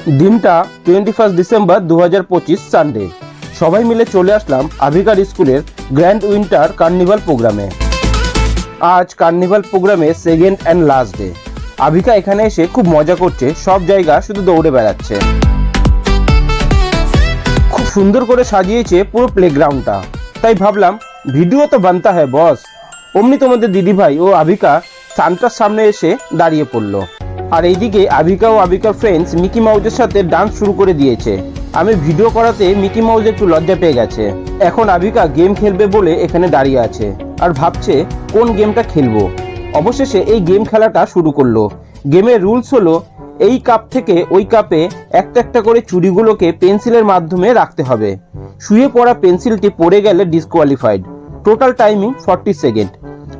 দিনটা 21 December 2025 Sunday. সবাই মিলে চলে আসলাম আভিকার স্কুলের গ্র্যান্ড উইন্টার কার্নিভাল প্রোগ্রামে। আজ কার্নিভাল প্রোগ্রামে সেকেন্ড অ্যান্ড লাস্ট ডে। আভিকা এখানে এসে খুব মজা করছে, সব জায়গা শুধু দৌড়ে বেড়াচ্ছে। খুব সুন্দর করে সাজিয়েছে পুরো প্লেগ্রাউন্ডটা, তাই ভাবলাম ভিডিও তো বানতা হ্যায় বস। অমনি তোমাদের দিদিভাই ও আভিকা সান্টার সামনে এসে দাঁড়িয়ে পড়লো। আর এইদিকে আভিকা ও আভিকার ফ্রেন্ডস মিকি মাউজের সাথে ডান্স শুরু করে দিয়েছে। আমি ভিডিও করাতে মিকি মাউজ একটু লজ্জা পেয়ে গেছে। এখন আভিকা গেম খেলবে বলে এখানে দাঁড়িয়ে আছে আর ভাবছে কোন গেমটা খেলবো। অবশেষে এই গেম খেলাটা শুরু করলো। গেমের রুলস হলো এই কাপ থেকে ওই কাপে একটা একটা করে চুড়িগুলোকে পেন্সিলের মাধ্যমে রাখতে হবে। শুয়ে পড়া পেন্সিলটি পড়ে গেলে ডিসকোয়ালিফাইড। টোটাল টাইমিং 40 সেকেন্ড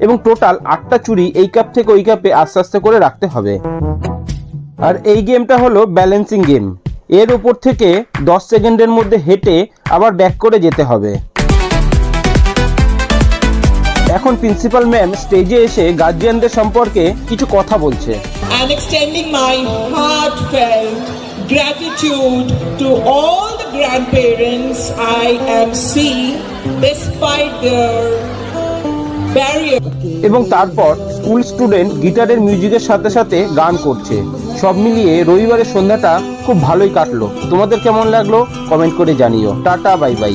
এবং টোটাল 8টা চুড়ি এই কাপ থেকে ওই কাপে আস্তে আস্তে করে রাখতে হবে। আর এই গেমটা হলো ব্যালেন্সিং গেম। এর উপর থেকে 10 সেকেন্ডের মধ্যে হেঁটে আবার ব্যাক করে যেতে হবে। এখন প্রিন্সিপাল ম্যাম স্টেজে এসে গার্জিয়ানদের সম্পর্কে কিছু কথা বলছে। And extending my heartfelt gratitude to all the grandparents I am seeing despite their barrier. এবং তারপর স্কুল স্টুডেন্ট গিটারের মিউজিকের সাথে সাথে গান করছে। সব মিলিয়ে রবিবারের সন্ধ্যাটা খুব ভালোই কাটলো। তোমাদের কেমন লাগলো কমেন্ট করে জানিও। Tata, bye bye.